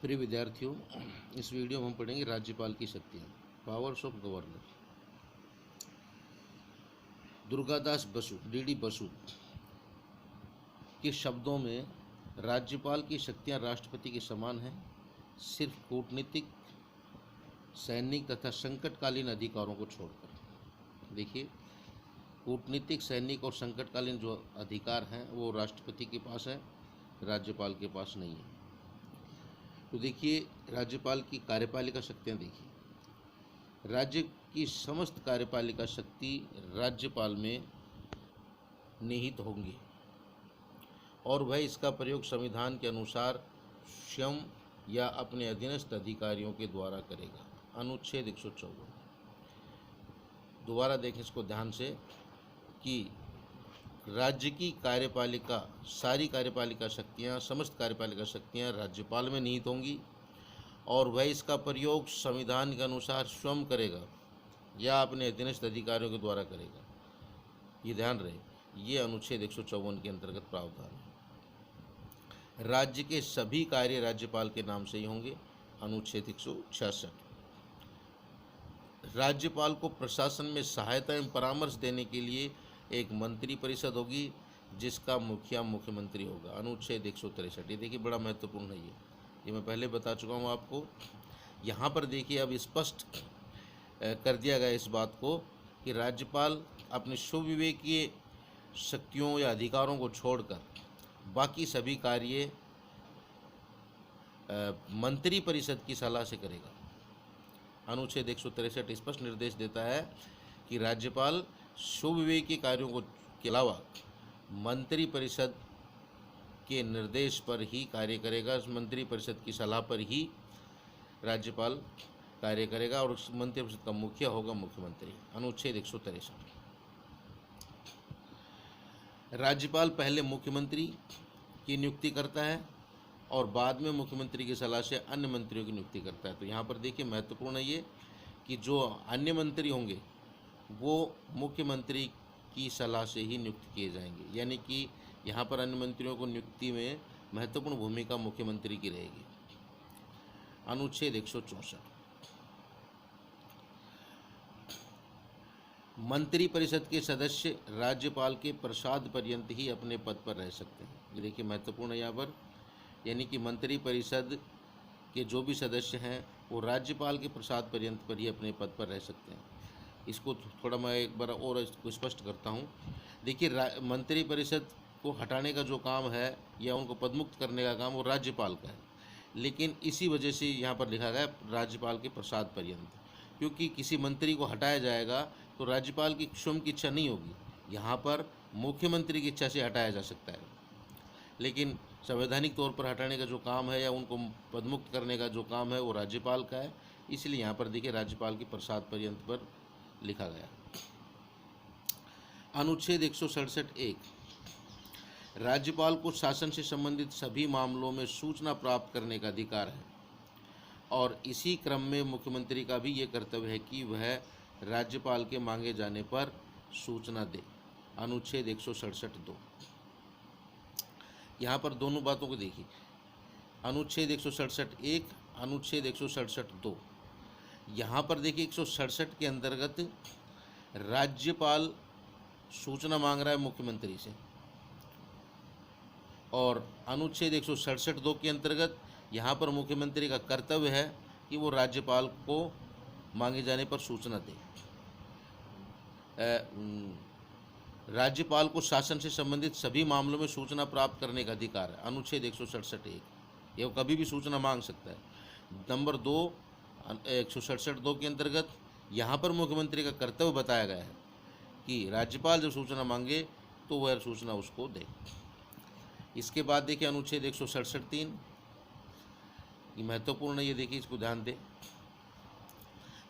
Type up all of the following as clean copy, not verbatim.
प्रिय विद्यार्थियों, इस वीडियो में हम पढ़ेंगे राज्यपाल की शक्तियाँ, powers of governor. Durgadas Basu, D Basu के शब्दों में राज्यपाल की शक्तियाँ राष्ट्रपति के समान हैं, सिर्फ कूटनीतिक, सैनिक तथा संकटकालीन अधिकारों को छोड़कर। देखिए, कूटनीतिक, सैनिक और संकटकालीन जो अधिकार हैं वो राष्ट्रपति के पास है, राज्यपाल के पास नहीं है। तो देखिए, राज्यपाल की कार्यपालिका शक्तियाँ देखिए। राज्य की समस्त कार्यपालिका शक्ति राज्यपाल में निहित होंगी और वह इसका प्रयोग संविधान के अनुसार स्वयं या अपने अधीनस्थ अधिकारियों के द्वारा करेगा। अनुच्छेद 154। दोबारा देखें इसको ध्यान से कि राज्य की कार्यपालिका, सारी कार्यपालिका शक्तियाँ, समस्त कार्यपालिका शक्तियाँ राज्यपाल में निहित होंगी और वह इसका प्रयोग संविधान के अनुसार स्वयं करेगा या अपने अधीनस्थ अधिकारियों के द्वारा करेगा। ये ध्यान रहे, ये अनुच्छेद 154 के अंतर्गत प्रावधान है। राज्य के सभी कार्य राज्यपाल के नाम से ही होंगे। अनुच्छेद 166। राज्यपाल को प्रशासन में सहायता एवं परामर्श देने के लिए एक मंत्री परिषद होगी जिसका मुखिया मुख्यमंत्री होगा। अनुच्छेद 163। ये देखिए, बड़ा महत्वपूर्ण है ये मैं पहले बता चुका हूँ आपको। यहाँ पर देखिए, अब स्पष्ट कर दिया गया इस बात को कि राज्यपाल अपने सुविवेकीय शक्तियों या अधिकारों को छोड़कर बाकी सभी कार्य मंत्री परिषद की सलाह से करेगा। अनुच्छेद 163 स्पष्ट निर्देश देता है कि राज्यपाल सुविवेकीय कार्यों के अलावा मंत्री परिषद के निर्देश पर ही कार्य करेगा। उस मंत्री परिषद की सलाह पर ही राज्यपाल कार्य करेगा और उस मंत्री परिषद का मुखिया होगा मुख्यमंत्री। अनुच्छेद 163। राज्यपाल पहले मुख्यमंत्री की नियुक्ति करता है और बाद में मुख्यमंत्री की सलाह से अन्य मंत्रियों की नियुक्ति करता है। तो यहाँ पर देखिए, महत्वपूर्ण है ये कि जो अन्य मंत्री होंगे वो मुख्यमंत्री की सलाह से ही नियुक्त किए जाएंगे। यानी कि यहाँ पर अन्य मंत्रियों को नियुक्ति में महत्वपूर्ण भूमिका मुख्यमंत्री की रहेगी। अनुच्छेद 164। मंत्री परिषद के सदस्य राज्यपाल के प्रसाद पर्यंत ही अपने पद पर रह सकते हैं। ये देखिए, महत्वपूर्ण है यहाँ पर। यानी कि मंत्री परिषद के जो भी सदस्य हैं वो राज्यपाल के प्रसाद पर्यंत पर ही अपने पद पर रह सकते हैं। इसको थोड़ा मैं एक बार और इसको स्पष्ट करता हूँ। देखिए, मंत्री परिषद को हटाने का जो काम है या उनको पदमुक्त करने का काम वो राज्यपाल का है, लेकिन इसी वजह से यहाँ पर लिखा गया राज्यपाल के प्रसाद पर्यंत, क्योंकि किसी मंत्री को हटाया जाएगा तो राज्यपाल की स्वयं की इच्छा नहीं होगी। यहाँ पर मुख्यमंत्री की इच्छा से हटाया जा सकता है, लेकिन संवैधानिक तौर पर हटाने का जो काम है या उनको पदमुक्त करने का जो काम है वो राज्यपाल का है। इसलिए यहाँ पर देखिए, राज्यपाल के प्रसाद पर्यंत पर लिखा गया। अनुच्छेद 167(1) राज्यपाल को शासन से संबंधित सभी मामलों में सूचना प्राप्त करने का अधिकार है और इसी क्रम में मुख्यमंत्री का भी ये कर्तव्य है कि वह राज्यपाल के मांगे जाने पर सूचना दे। अनुच्छेद 167(2) यहाँ पर दोनों बातों को देखिए। अनुच्छेद 167(1), अनुच्छेद 167(2). यहाँ पर देखिए, 167 के अंतर्गत राज्यपाल सूचना मांग रहा है मुख्यमंत्री से और अनुच्छेद 167(2) के अंतर्गत यहाँ पर मुख्यमंत्री का कर्तव्य है कि वो राज्यपाल को मांगे जाने पर सूचना दे। राज्यपाल को शासन से संबंधित सभी मामलों में सूचना प्राप्त करने का अधिकार है। अनुच्छेद 167(1), ये कभी भी सूचना मांग सकता है। नंबर 2, 167(2) के अंतर्गत यहाँ पर मुख्यमंत्री का कर्तव्य बताया गया है कि राज्यपाल जब सूचना मांगे तो वह सूचना उसको दे। इसके बाद देखिए, अनुच्छेद 167(3), ये महत्वपूर्ण है, ये देखिए, इसको ध्यान दें।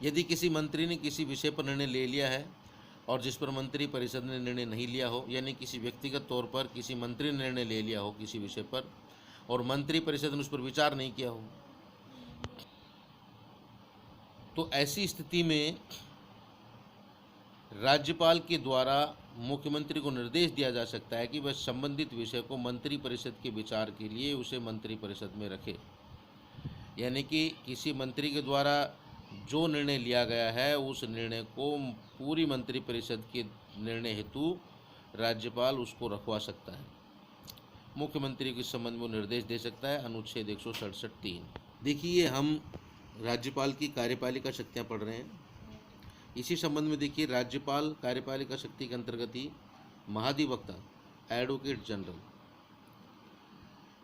यदि किसी मंत्री ने किसी विषय पर निर्णय ले लिया है और जिस पर मंत्री परिषद ने निर्णय नहीं लिया हो, यानी किसी व्यक्तिगत तौर पर किसी मंत्री ने निर्णय ले लिया हो किसी विषय पर और मंत्री परिषद ने उस पर विचार नहीं किया हो, तो ऐसी स्थिति में राज्यपाल के द्वारा मुख्यमंत्री को निर्देश दिया जा सकता है कि वह संबंधित विषय को मंत्री परिषद के विचार के लिए उसे मंत्री परिषद में रखे। यानी कि किसी मंत्री के द्वारा जो निर्णय लिया गया है उस निर्णय को पूरी मंत्रिपरिषद के निर्णय हेतु राज्यपाल उसको रखवा सकता है। मुख्यमंत्री के संबंध में वो निर्देश दे सकता है, अनुच्छेद 167(3। देखिए हम राज्यपाल की कार्यपालिका शक्तियाँ पढ़ रहे हैं। इसी संबंध में देखिए राज्यपाल कार्यपालिका शक्ति के अंतर्गत ही महाधिवक्ता, एडवोकेट जनरल,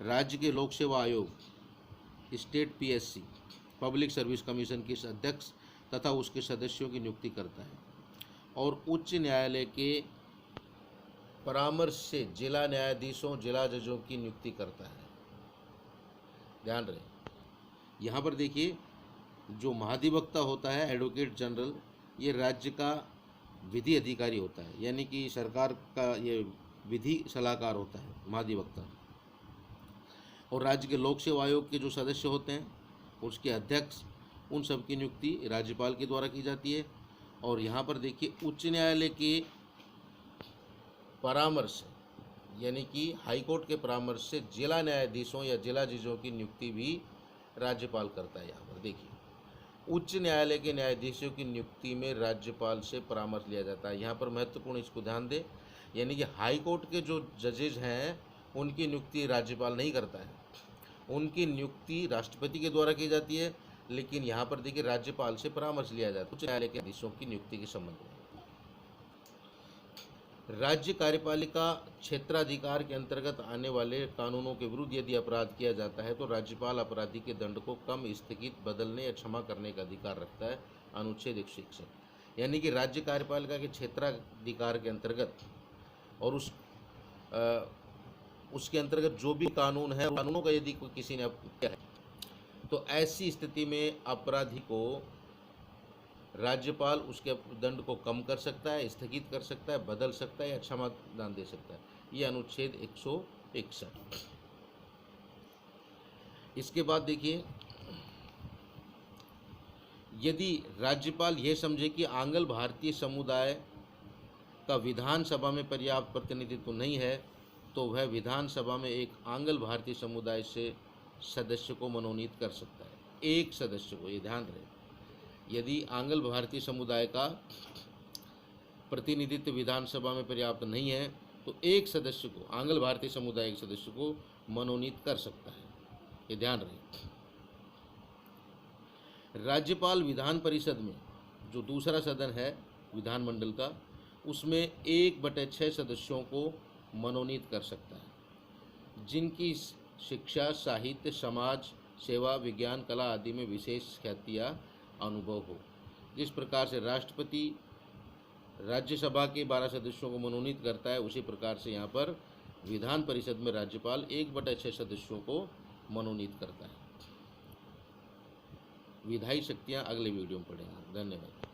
राज्य के लोक सेवा आयोग, state PSC, public service commission के अध्यक्ष तथा उसके सदस्यों की नियुक्ति करता है और उच्च न्यायालय के परामर्श से जिला न्यायाधीशों, जिला जजों की नियुक्ति करता है। ध्यान रहे, यहाँ पर देखिए जो महाधिवक्ता होता है, एडवोकेट जनरल, ये राज्य का विधि अधिकारी होता है, यानी कि सरकार का ये विधि सलाहकार होता है महाधिवक्ता। और राज्य के लोक सेवा आयोग के जो सदस्य होते हैं, उसके अध्यक्ष, उन सब की नियुक्ति राज्यपाल के द्वारा की जाती है। और यहाँ पर देखिए उच्च न्यायालय के परामर्श, यानी कि हाईकोर्ट के परामर्श से जिला न्यायाधीशों या जिला जजों की नियुक्ति भी राज्यपाल करता है। यहाँ पर देखिए उच्च न्यायालय के न्यायाधीशों की नियुक्ति में राज्यपाल से परामर्श लिया जाता है। यहाँ पर महत्वपूर्ण, इसको ध्यान दें, यानी कि हाई कोर्ट के जो जजेज हैं उनकी नियुक्ति राज्यपाल नहीं करता है, उनकी नियुक्ति राष्ट्रपति के द्वारा की जाती है। लेकिन यहाँ पर देखिए राज्यपाल से परामर्श लिया जाता है उच्च न्यायालय के न्यायाधीशों की नियुक्ति के संबंध में। राज्य कार्यपालिका क्षेत्राधिकार के अंतर्गत आने वाले कानूनों के विरुद्ध यदि अपराध किया जाता है तो राज्यपाल अपराधी के दंड को कम, स्थगित, बदलने या क्षमा करने का अधिकार रखता है, अनुच्छेद 161। यानी कि राज्य कार्यपालिका के क्षेत्राधिकार के अंतर्गत और उसके अंतर्गत जो भी कानून है, कानूनों का यदि कोई किसी ने किया है तो ऐसी स्थिति में अपराधी को राज्यपाल उसके दंड को कम कर सकता है, स्थगित कर सकता है, बदल सकता है या क्षमा दान दे सकता है। ये अनुच्छेद 161। इसके बाद देखिए यदि राज्यपाल यह समझे कि आंग्ल भारतीय समुदाय का विधानसभा में पर्याप्त प्रतिनिधित्व नहीं है तो वह विधानसभा में एक आंग्ल भारतीय समुदाय से सदस्य को मनोनीत कर सकता है, एक सदस्य को। ये ध्यान रहे, यदि आंग्ल भारतीय समुदाय का प्रतिनिधित्व विधानसभा में पर्याप्त नहीं है तो एक सदस्य को, आंग्ल भारतीय समुदाय के सदस्य को मनोनीत कर सकता है। ये ध्यान रहे। राज्यपाल विधान परिषद में जो दूसरा सदन है विधानमंडल का, उसमें 1/6 सदस्यों को मनोनीत कर सकता है जिनकी शिक्षा, साहित्य, समाज सेवा, विज्ञान, कला आदि में विशेष ख्याति या अनुभव हो। जिस प्रकार से राष्ट्रपति राज्यसभा के 12 सदस्यों को मनोनीत करता है, उसी प्रकार से यहाँ पर विधान परिषद में राज्यपाल 1/6 सदस्यों को मनोनीत करता है। विधायी शक्तियाँ अगले वीडियो में पढ़ेंगे। धन्यवाद।